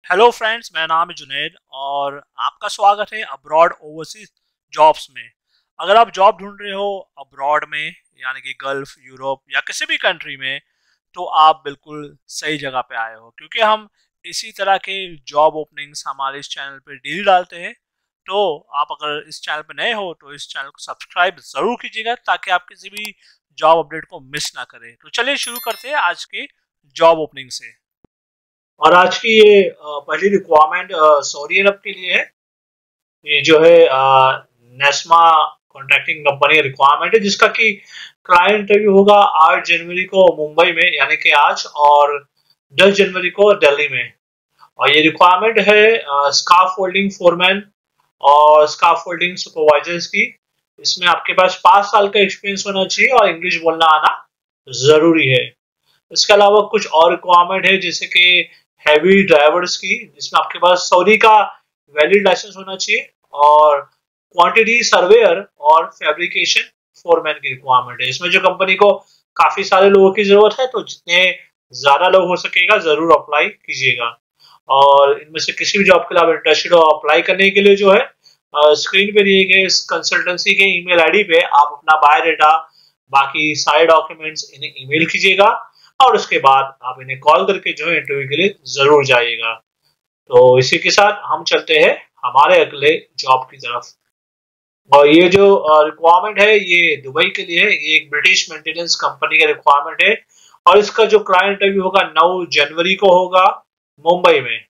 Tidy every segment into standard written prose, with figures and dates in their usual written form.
Hello friends, मेरा नाम है जुनैद और आपका स्वागत है अब्रॉड ओवरसीज जॉब्स में। अगर आप जॉब ढूंढ रहे हो अब्रॉड में, यानी कि गल्फ, यूरोप या किसी भी कंट्री में, तो आप बिल्कुल सही जगह पे आए हो, क्योंकि हम इसी तरह के जॉब ओपनिंग्स हमारे इस चैनल पे डेली डालते हैं। तो आप अगर इस चैनल पे नए हो तो इस चैनल को सब्सक्राइब जरूर कीजिएगा, ताकि आप किसी भी जॉब अपडेट को मिस ना करें। तो चलिए शुरू करते हैं आज के जॉब ओपनिंग से। और आज की ये पहली रिक्वायरमेंट सऊदी अरब के लिए है। ये जो है नेस्मा कॉन्ट्रैक्टिंग कंपनी रिक्वायरमेंट है, जिसका कि क्लाइंट इंटरव्यू होगा 8 जनवरी को मुंबई में, यानी कि आज, और 10 जनवरी को दिल्ली में। और ये रिक्वायरमेंट है स्काफ फोल्डिंग फोरमैन और स्काफ फोल्डिंग सुपरवाइजर्स की। इसमें आपके पास 5 साल का एक्सपीरियंस होना चाहिए और इंग्लिश बोलना आना जरूरी है। इसके अलावा कुछ और रिक्वायरमेंट है, जैसे कि हैवी ड्राइवर्स की, जिसमें आपके पास सऊदी का वैलिड लाइसेंस होना चाहिए, और क्वांटिटी सर्वेयर और फैब्रिकेशन फोरमैन की रिक्वायरमेंट है। इसमें जो कंपनी को काफी सारे लोगों की जरूरत है, तो जितने ज्यादा लोग हो सकेगा जरूर अप्लाई कीजिएगा। और इनमें से किसी भी जॉब के लिए आप इंटरेस्टेड हो, अप्लाई करने के लिए जो है स्क्रीन पे दिए गए इस कंसल्टेंसी के ईमेल आईडी पे आप अपना बायोडाटा, बाकी सारे डॉक्यूमेंट्स इन्हें ईमेल कीजिएगा, और उसके बाद आप इन्हें कॉल करके जो है इंटरव्यू के लिए जरूर जाइएगा। तो इसी के साथ हम चलते हैं हमारे अगले जॉब की तरफ। और ये जो रिक्वायरमेंट है ये दुबई के लिए है। ये एक ब्रिटिश मेंटेनेंस कंपनी का रिक्वायरमेंट है, और इसका जो क्लाइंट इंटरव्यू होगा 9 जनवरी को होगा मुंबई में।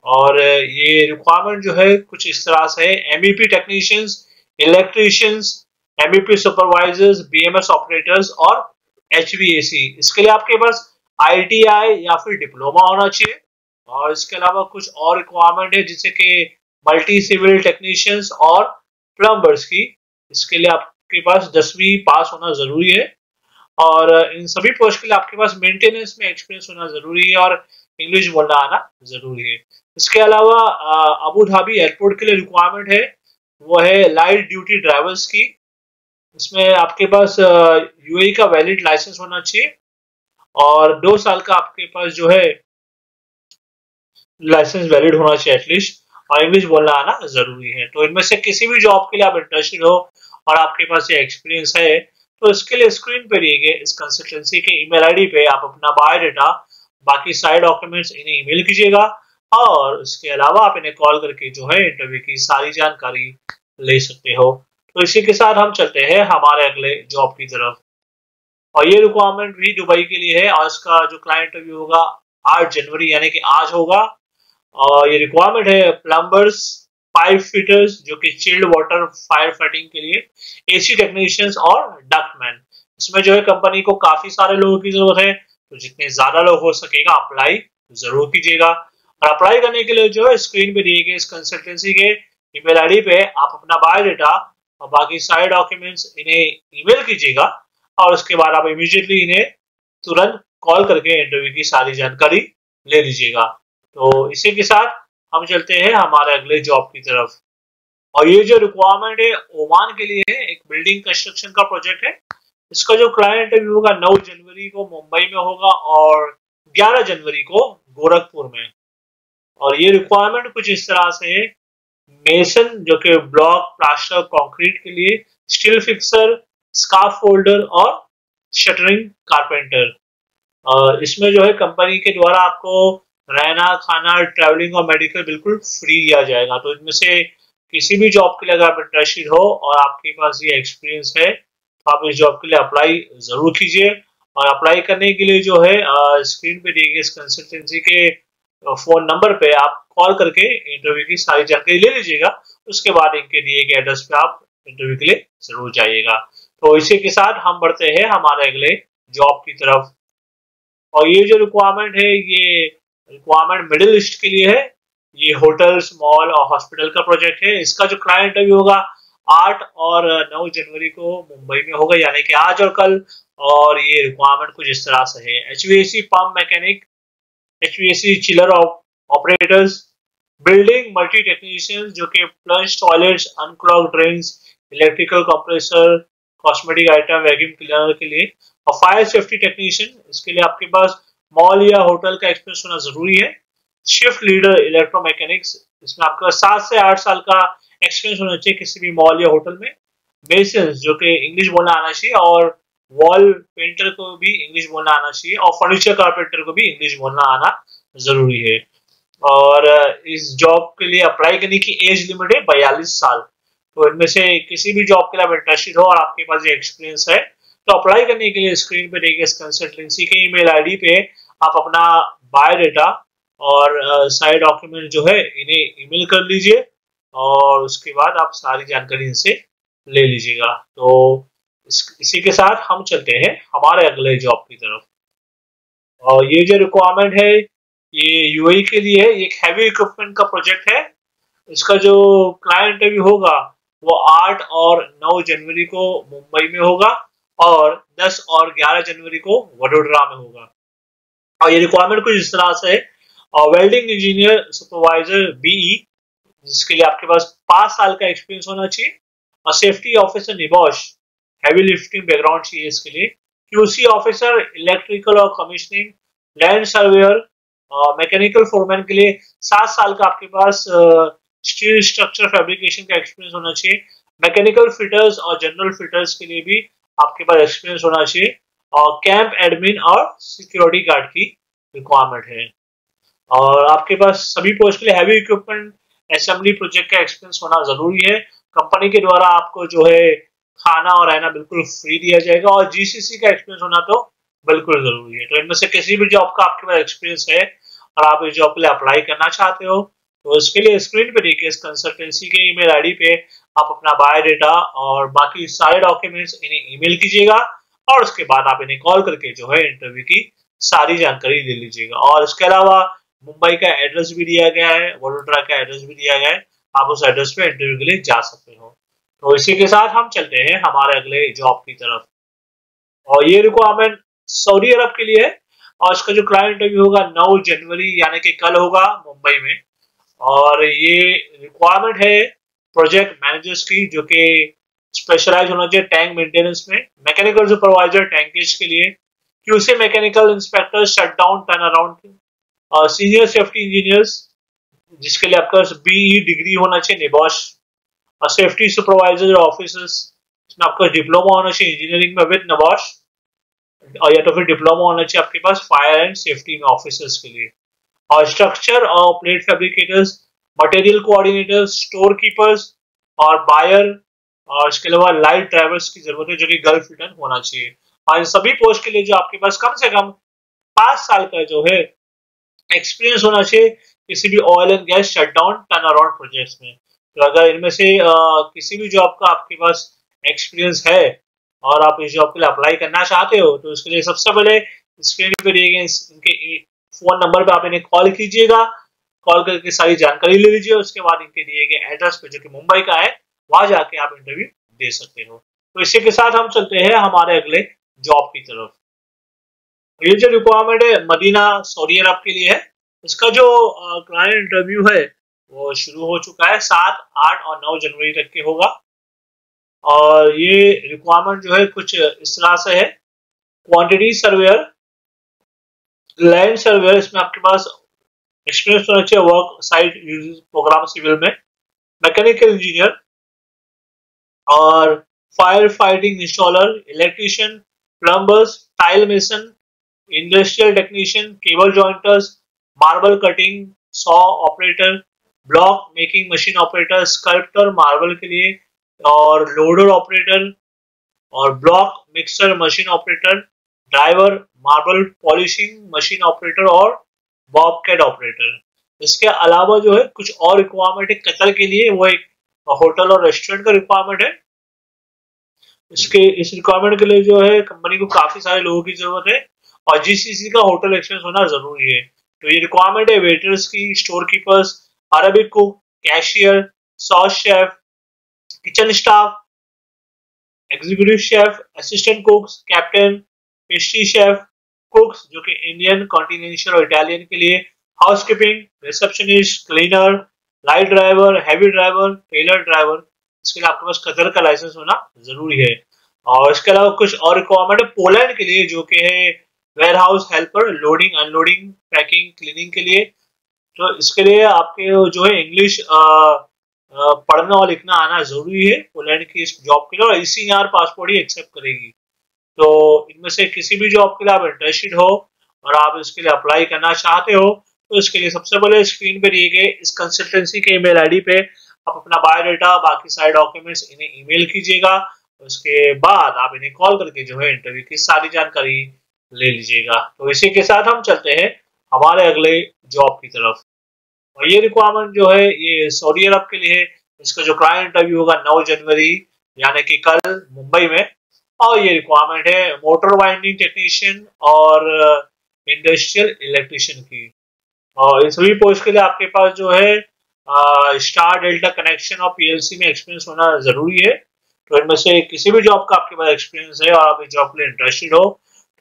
और ये रिक्वायरमेंट जो है कुछ इस तरह से है: MEP technicians, electricians, MEP supervisors, BMS operators और एचवीएसी। इसके लिए आपके पास आईटीआई या फिर डिप्लोमा होना चाहिए। और इसके अलावा कुछ और रिक्वायरमेंट है, जैसे कि मल्टी सिविल टेक्नीशियंस और प्लम्बर्स की। इसके लिए आपके पास 10वीं पास होना जरूरी है। और इन सभी पोस्ट के लिए आपके पास मेंटेनेंस में एक्सपीरियंस होना जरूरी है, और इंग्लिश बोलना आना जरूरी है। इसके अलावा अबू धाबी एयरपोर्ट के लिए रिक्वायरमेंट है, वो है लाइट ड्यूटी ड्राइवर्स की। इसमें आपके पास यूएई का वैलिड लाइसेंस होना चाहिए, और 2 साल का आपके पास जो है लाइसेंस वैलिड होना चाहिए एटलीस्ट, और इंग्लिश बोलना आना जरूरी है। तो इनमें से किसी भी जॉब के लिए आप इंटरेस्टेड हो और आपके पास ये एक्सपीरियंस है, तो इसके लिए स्क्रीन पे दिए गए इस कंसल्टेंसी के ईमेल आईडी पे आप अपना बायोडाटा, बाकी सारे डॉक्यूमेंट्स इन्हें ईमेल कीजिएगा, और इसके अलावा आप इन्हें कॉल करके जो है इंटरव्यू की सारी जानकारी ले सकते हो। तो इसी के साथ हम चलते हैं हमारे अगले जॉब की तरफ। और ये रिक्वायरमेंट भी दुबई के लिए है, और इसका जो क्लाइंट इंटरव्यू होगा 8 जनवरी यानी कि आज होगा। और ये रिक्वायरमेंट है प्लम्बर्स, पाइप फिटर्स जो कि चिल्ड वाटर फायर फाइटिंग के लिए, एसी टेक्नीशियंस और डक्टमैन। इसमें जो है कंपनी को काफी सारे लोगों की जरूरत है, तो जितने ज्यादा लोग हो सकेगा अप्लाई जरूर कीजिएगा। और अप्लाई करने के लिए जो है स्क्रीन पे दिए गए इस कंसल्टेंसी के ईमेल आईडी पे आप अपना बायोडाटा और बाकी सारे डॉक्यूमेंट्स इन्हें ईमेल कीजिएगा, और उसके बाद आप इमीडिएटली इन्हें तुरंत कॉल करके इंटरव्यू की सारी जानकारी ले लीजिएगा। तो इसी के साथ हम चलते हैं हमारे अगले जॉब की तरफ। और ये जो रिक्वायरमेंट है ओमान के लिए है, एक बिल्डिंग कंस्ट्रक्शन का प्रोजेक्ट है। इसका जो क्लाइंट इंटरव्यू होगा 9 जनवरी को मुंबई में होगा, और 11 जनवरी को गोरखपुर में। और ये रिक्वायरमेंट कुछ इस तरह से है: मेसन जो कि ब्लॉक प्लास्टर कंक्रीट के लिए, स्टील फिक्सर, स्काफ फोल्डर और शटरिंग कारपेंटर। इसमें जो है कंपनी के द्वारा आपको रहना, खाना, ट्रैवलिंग और मेडिकल बिल्कुल फ्री दिया जाएगा। तो इनमें से किसी भी जॉब के लिए अगर आप इंटरेस्टेड हो और आपके पास ये एक्सपीरियंस है, तो आप इस जॉब के लिए अप्लाई जरूर कीजिए। और अप्लाई करने के लिए जो है स्क्रीन पे दिए गए इस कंसल्टेंसी के फोन नंबर पे आप कॉल करके इंटरव्यू की सारी जानकारी ले लीजिएगा। उसके बाद इनके दिए गए एड्रेस पे आप इंटरव्यू के लिए जरूर जाइएगा। तो इसी के साथ हम बढ़ते हैं हमारे अगले जॉब की तरफ। और ये जो रिक्वायरमेंट है ये रिक्वायरमेंट मिडिल ईस्ट के लिए है। ये होटल्स, मॉल और हॉस्पिटल का प्रोजेक्ट है। इसका जो क्लाइंट इंटरव्यू होगा 8 और 9 जनवरी को मुंबई में होगा, यानी कि आज और कल। और ये रिक्वायरमेंट कुछ इस तरह से है: HVAC pump mechanic, HVAC chiller operators, building multi technicians जो कि flush toilets, unclog drains, electrical compressor, cosmetic item, vacuum cleaner के लिए, और फायर सेफ्टी टेक्नीशियन। इसके लिए आपके पास मॉल या होटल का एक्सपीरियंस होना जरूरी है। शिफ्ट लीडर इलेक्ट्रोमैकेनिक्स, इसमें आपका 7 से 8 साल का एक्सपीरियंस होना चाहिए किसी भी मॉल या होटल में। मेसन्स, जो कि इंग्लिश बोलना आना चाहिए, और वॉल पेंटर को भी इंग्लिश बोलना आना चाहिए, और फर्नीचर कारपेंटर को भी इंग्लिश बोलना आना जरूरी है। और इस जॉब के लिए अप्लाई करने की एज लिमिट है 42 साल। तो इनमें से किसी भी जॉब के लिए आप इंटरेस्टेड हो और आपके पास ये एक्सपीरियंस है, तो अप्लाई करने के लिए स्क्रीन पे देखिए कंसल्टेंसी के ईमेल आईडी पे आप अपना बायोडाटा और सारे डॉक्यूमेंट जो है इन्हें ईमेल कर लीजिए, और उसके बाद आप सारी जानकारी इनसे ले लीजिएगा। तो इसी के साथ हम चलते हैं हमारे अगले जॉब की तरफ। और ये जो रिक्वायरमेंट है ये यूएई के लिए है, एक हैवी इक्विपमेंट का प्रोजेक्ट है। इसका जो क्लाइंट इंटरव्यू होगा वो 8 और 9 जनवरी को मुंबई में होगा, और 10 और 11 जनवरी को वडोदरा में होगा। और ये रिक्वायरमेंट कुछ इस तरह से है, वेल्डिंग इंजीनियर सुपरवाइजर बीई, जिसके लिए आपके पास 5 साल का एक्सपीरियंस होना चाहिए, और safety officer NEBOSH, heavy lifting background चाहिए इसके लिए, क्यूसी ऑफिसर इलेक्ट्रिकल और commissioning, land surveyor, mechanical foreman के लिए 7 साल का आपके पास स्टील स्ट्रक्चर फैब्रिकेशन का एक्सपीरियंस होना चाहिए, मैकेनिकल फिटर्स और जनरल फिटर्स के लिए भी आपके पास एक्सपीरियंस होना चाहिए, और कैंप एडमिन और सिक्योरिटी गार्ड की रिक्वायरमेंट है। और आपके पास सभी पोस्ट के लिए हैवी इक्विपमेंट असेंबली प्रोजेक्ट का एक्सपीरियंस होना जरूरी है। कंपनी के द्वारा आपको जो है खाना और रहना बिल्कुल फ्री दिया जाएगा, और जीसीसी का एक्सपीरियंस होना तो बिल्कुल जरूरी है। तो इनमें से किसी भी जॉब का आपके पास एक्सपीरियंस है और आप इस जॉब के लिए अप्लाई करना चाहते हो, तो इसके लिए स्क्रीन पे देखिए इस कंसल्टेंसी के ईमेल आईडी पे आप अपना बायोडाटा और बाकी सारे डॉक्यूमेंट्स इन्हें ईमेल कीजिएगा, और उसके बाद आप इन्हें कॉल करके जो है इंटरव्यू की सारी जानकारी ले लीजिएगा। और इसके अलावा मुंबई का एड्रेस भी दिया गया है, वडोदरा का एड्रेस भी दिया गया है, आप उस एड्रेस पे इंटरव्यू के लिए जा सकते हो। तो इसी के साथ हम चलते हैं हमारे अगले जॉब की तरफ। और ये रिक्वायरमेंट सऊदी अरब के लिए है, और इसका जो क्लाइंट इंटरव्यू होगा 9 जनवरी यानी कि कल होगा मुंबई में। और ये रिक्वायरमेंट है प्रोजेक्ट मैनेजर्स की, जो कि स्पेशलाइज होना चाहिए टैंक मेंटेनेंस में, मैकेनिकल सुपरवाइजर टैंकेज के लिए, QC mechanical inspector shutdown turn around, और सीनियर सेफ्टी इंजीनियर्स जिसके लिए आपका बीई डिग्री होना चाहिए निबॉश, और सेफ्टी सुपरवाइजर ऑफिसर्स इसमें आपका डिप्लोमा होना चाहिए इंजीनियरिंग में विद निबॉश, और या तो फिर डिप्लोमा होना चाहिए आपके पास फायर एंड सेफ्टी में ऑफिसर्स के लिए, और स्ट्रक्चर और plate fabricators, material coordinators, store keepers और बायर, और इसके अलावा लाइट ड्राइवर्स की जरूरत है जो कि गल्फ रिटर्न होना चाहिए। और इन सभी पोस्ट के लिए जो आपके पास कम से कम 5 साल का जो है एक्सपीरियंस होना चाहिए किसी भी oil and gas shutdown turn around projects में। तो अगर इनमें से किसी भी जॉब का आपके पास एक्सपीरियंस है और आप इस जॉब के लिए अप्लाई करना चाहते हो, तो इसके लिए सबसे पहले स्क्रीन पे दिए गए इनके फोन नंबर पे आप इन्हें कॉल कीजिएगा, कॉल करके सारी जानकारी ले लीजिए। उसके बाद इनके दिए गए एड्रेस पे जो कि मुंबई का है वहां जाके आप इंटरव्यू दे सकते हो। तो इसी के साथ हम चलते हैं हमारे अगले जॉब की तरफ। ये जो रिक्वायरमेंट है मदीना सऊदी अरब के लिए है। इसका जो क्लाइंट इंटरव्यू है वो शुरू हो चुका है, 7, 8 और 9 जनवरी तक के होगा। और ये रिक्वायरमेंट जो है कुछ इस तरह से है, क्वांटिटी सर्वेयर, लैंड सर्वेयर, इसमें आपके पास एक्सपीरियंस होना चाहिए वर्क साइट प्रोग्राम सिविल में, मैकेनिकल इंजीनियर और fire fighting installer, electrician, plumbers, tile mason, industrial technician, cable jointers, marble cutting, saw operator, block making machine operator, sculptor marble के लिए, और लोडर ऑपरेटर, और block mixer machine operator, driver, marble polishing machine operator और Bobcat operator. इसके अलावा जो है कुछ और रिक्वायरमेंट है कतर के लिए, वो एक होटल और रेस्टोरेंट का रिक्वायरमेंट है। इस रिक्वायरमेंट के लिए जो है कंपनी को काफी सारे लोगों की जरूरत है, और जीसीसी का होटल एक्सपीरियंस होना जरूरी है। तो ये रिक्वायरमेंट है वेटर्स की, store keepers, Arabic cook, cashier, sauce chef, kitchen staff, executive chef, assistant cooks, captain, pastry chef, cooks जो कि इंडियन, कॉन्टिनेंटल और इटालियन के लिए, housekeeping, receptionist, cleaner, light driver, heavy driver, trailer driver. इसके लिए आपके पास कतर का लाइसेंस होना जरूरी है। और इसके अलावा कुछ और रिक्वायरमेंट है पोलैंड के लिए, जो कि है warehouse helper, loading unloading packing cleaning के लिए, तो इसके लिए आपके जो है इंग्लिश पढ़ना और लिखना आना जरूरी है पोलैंड की इस जॉब के लिए, और ECR पासपोर्ट ही एक्सेप्ट करेगी। तो इनमें से किसी भी जॉब के लिए आप इंटरेस्टेड हो और आप इसके लिए अप्लाई करना चाहते हो, तो इसके लिए सबसे पहले स्क्रीन पे दिए गए इस कंसल्टेंसी के ईमेल आईडी पे आप अपना बायोडाटा, बाकी सारे डॉक्यूमेंट्स इन्हें ईमेल कीजिएगा। उसके बाद आप इन्हें कॉल करके जो है इंटरव्यू की सारी जानकारी ले लीजिएगा। तो इसी के साथ हम चलते हैं हमारे अगले जॉब की तरफ। और ये रिक्वायरमेंट जो है ये सऊदी अरब के लिए है। इसका जो क्लाइंट इंटरव्यू होगा 9 जनवरी यानी कि कल मुंबई में। और ये रिक्वायरमेंट है मोटर वाइंडिंग टेक्नीशियन और इंडस्ट्रियल इलेक्ट्रिशियन की। और इन सभी पोस्ट के लिए आपके पास जो है स्टार डेल्टा कनेक्शन और PLC में एक्सपीरियंस होना जरूरी है। तो इनमें से किसी भी जॉब का आपके पास एक्सपीरियंस है और आप इस जॉब के लिए इंटरेस्टेड हो,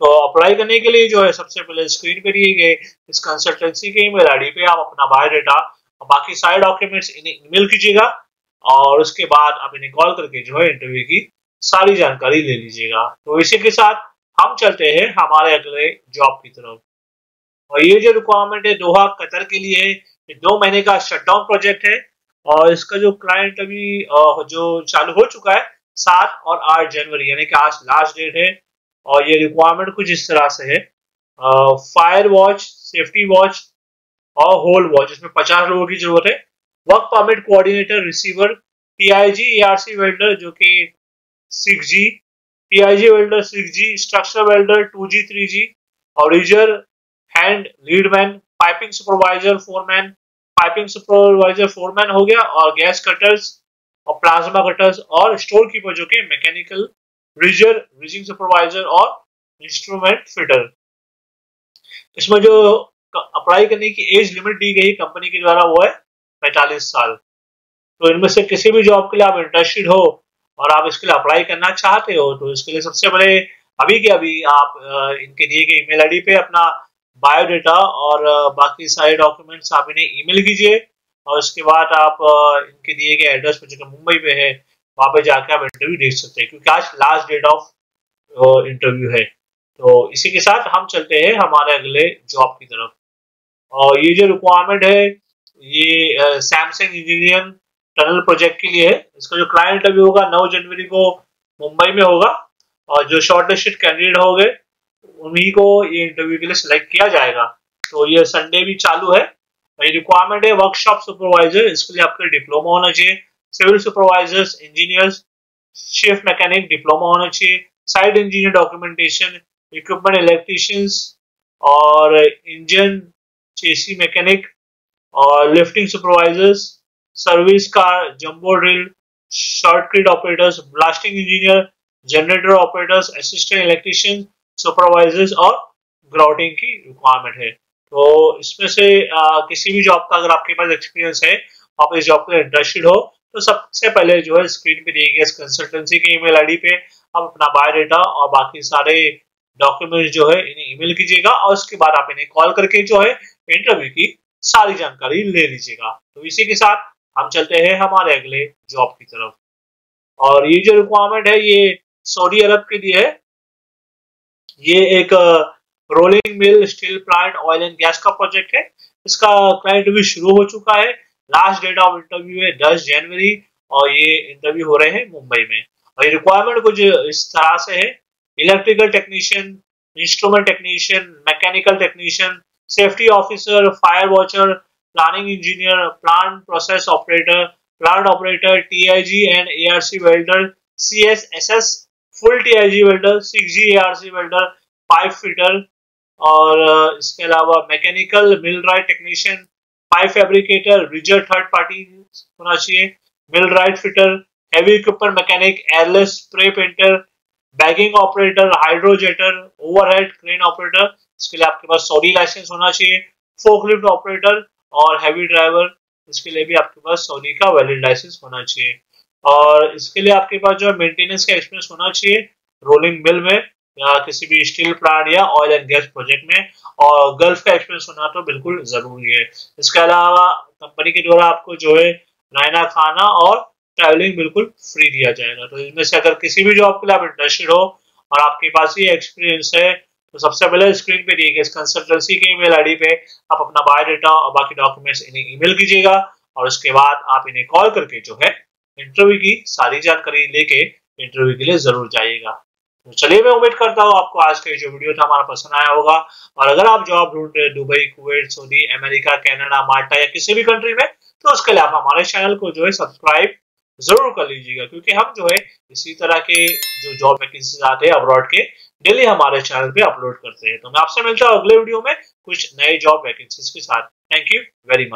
तो अप्लाई करने के लिए जो है सबसे पहले स्क्रीन पे दिए गए इस कंसल्टेंसी के ईमेल आईडी पे आप अपना बायोडाटा और बाकी सारे डॉक्यूमेंट्स इन्हें ईमेल कीजिएगा। और उसके बाद आप इन्हें कॉल करके जो है इंटरव्यू की सारी जानकारी ले लीजिएगा। तो इसी के साथ हम चलते हैं हमारे अगले जॉब की तरफ। और ये जो रिक्वायरमेंट है दोहा कतर के लिए है। ये 2 महीने का शटडाउन प्रोजेक्ट है और इसका जो क्लाइंट अभी जो चालू हो चुका है 7 और 8 जनवरी यानी कि आज लास्ट डेट है। और ये रिक्वायरमेंट कुछ इस तरह से है, फायर वॉच, सेफ्टी वॉच और होल वॉच, इसमें 50 लोगों की जरूरत है। Work permit coordinator, receiver, PIG ARC welder जो कि 6G, PIG welder 6G, structure welder 2G 3G, और rigger, hand, leadman, piping supervisor, foreman, piping supervisor foreman हो गया, और गैस कटर्स और प्लाज्मा कटर्स, और स्टोर कीपर जो कि मैकेनिकल, रीजर, रीजिंग सुपरवाइजर और इंस्ट्रूमेंट फिटर। इसमें जो अप्लाई करने की एज लिमिट दी गई कंपनी के द्वारा वो है 45 साल। तो इनमें से किसी भी जॉब के लिए आप इंटरेस्टेड हो और आप इसके लिए अप्लाई करना चाहते हो, तो इसके लिए सबसे पहले अभी के अभी आप इनके दिए गए ईमेल आईडी पे अपना बायोडाटा और बाकी सारे डॉक्यूमेंट्स आप इन्हें ईमेल कीजिए। और उसके बाद आप इनके दिए गए एड्रेस पे जो कि मुंबई पे है वहां पे जाके आप इंटरव्यू दे सकते हैं, क्योंकि आज लास्ट डेट ऑफ इंटरव्यू है। तो इसी के साथ हम चलते हैं हमारे अगले जॉब की तरफ। और ये जो रिक्वायरमेंट है ये सैमसंग इंजीनियर टनल प्रोजेक्ट के लिए है। इसका जो क्लाइंट इंटरव्यू होगा 9 जनवरी को मुंबई में होगा, और जो शॉर्टलिस्टेड कैंडिडेट होंगे उन्हीं को ये इंटरव्यू के लिए सिलेक्ट किया जाएगा। तो ये संडे भी चालू है। ये रिक्वायरमेंट है वर्कशॉप सुपरवाइजर, इसके लिए आपका डिप्लोमा होना चाहिए। Civil supervisors, engineers, shift mechanic diploma होना चाहिए। Site engineer documentation, equipment electricians और इंजन चेसी मैकेनिक और lifting supervisors, service car, jumbo drill, shortcut operators, blasting engineer, generator operators, assistant electrician, supervisors और ग्राउटिंग की requirement है। तो इसमें से किसी भी जॉब का अगर आपके पास एक्सपीरियंस है, आप इस जॉब के लिए इंटरेस्टेड हो, तो सबसे पहले जो है स्क्रीन पे दिए गए इस कंसल्टेंसी के ईमेल आईडी पे आप अपना बायोडाटा और बाकी सारे डॉक्यूमेंट्स जो है इन्हें ईमेल कीजिएगा। और उसके बाद आप इन्हें कॉल करके जो है इंटरव्यू की सारी जानकारी ले लीजिएगा। तो इसी के साथ हम चलते हैं हमारे अगले जॉब की तरफ। और ये जो रिक्वायरमेंट है ये सऊदी अरब के लिए है। ये एक rolling mill, steel plant, oil and gas का प्रोजेक्ट है। इसका क्लाइंट इंटरव्यू शुरू हो चुका है। लास्ट डेट ऑफ इंटरव्यू है 10 जनवरी और ये इंटरव्यू हो रहे हैं मुंबई में। और ये रिक्वायरमेंट कुछ इस तरह से है, electrical technician, instrument technician, mechanical technician, safety officer, fire watcher, planning engineer, plant process operator, plant operator, TIG and ARC welder, CSSS, full TIG welder, 6G ARC welder, pipe fitter, और इसके अलावा mechanical millwright technician, pipe fabricator, rigger third party होना चाहिए, millwright fitter, heavy equipment mechanic, airless spray painter, bagging operator, hydrojetter, overhead crane operator, इसके लिए आपके पास Saudi licence होना चाहिए, फोकलिफ्ट ऑपरेटर और हैवी ड्राइवर, इसके लिए भी आपके पास सऊदी का वैलिड लाइसेंस होना चाहिए। और इसके लिए आपके पास जो है मेंटेनेंस का एक्सपीरियंस होना चाहिए रोलिंग मिल में या किसी भी स्टील प्लांट या ऑयल एंड गैस प्रोजेक्ट में, और गल्फ का एक्सपीरियंस होना तो बिल्कुल जरूरी है। इसके अलावा कंपनी के द्वारा आपको जो है रहना, खाना और ट्रैवलिंग बिल्कुल फ्री दिया जाएगा। तो इनमें से अगर किसी भी जॉब के लिए आप इंटरेस्टेड हो और आपके पास ये एक्सपीरियंस है, तो सबसे पहले स्क्रीन पे दिए गए इस कंसल्टेंसी के ईमेल आईडी पे आप अपना बायोडाटा और बाकी डॉक्यूमेंट्स इन्हें ईमेल कीजिएगा और उसके बाद आप इन्हें कॉल करके जो है इंटरव्यू की सारी जानकारी लेके इंटरव्यू के लिए जरूर जाइएगा। तो चलिए, मैं उम्मीद करता हूँ आपको आज का जो वीडियो था हमारा पसंद आया होगा। और अगर आप जॉब ढूंढ रहे हैं Dubai, Kuwait, Saudi, America, Canada, Malta या किसी भी कंट्री में, तो उसके लिए आप हमारे चैनल को जो है सब्सक्राइब जरूर कर लीजिएगा, क्योंकि हम जो है इसी तरह के जो जॉब वैकेंसीज आते हैं अब्रॉड के डेली हमारे चैनल पे अपलोड करते हैं। तो मैं आपसे मिलता हूँ अगले वीडियो में कुछ नए जॉब वैकेंसीज के साथ। Thank you very much.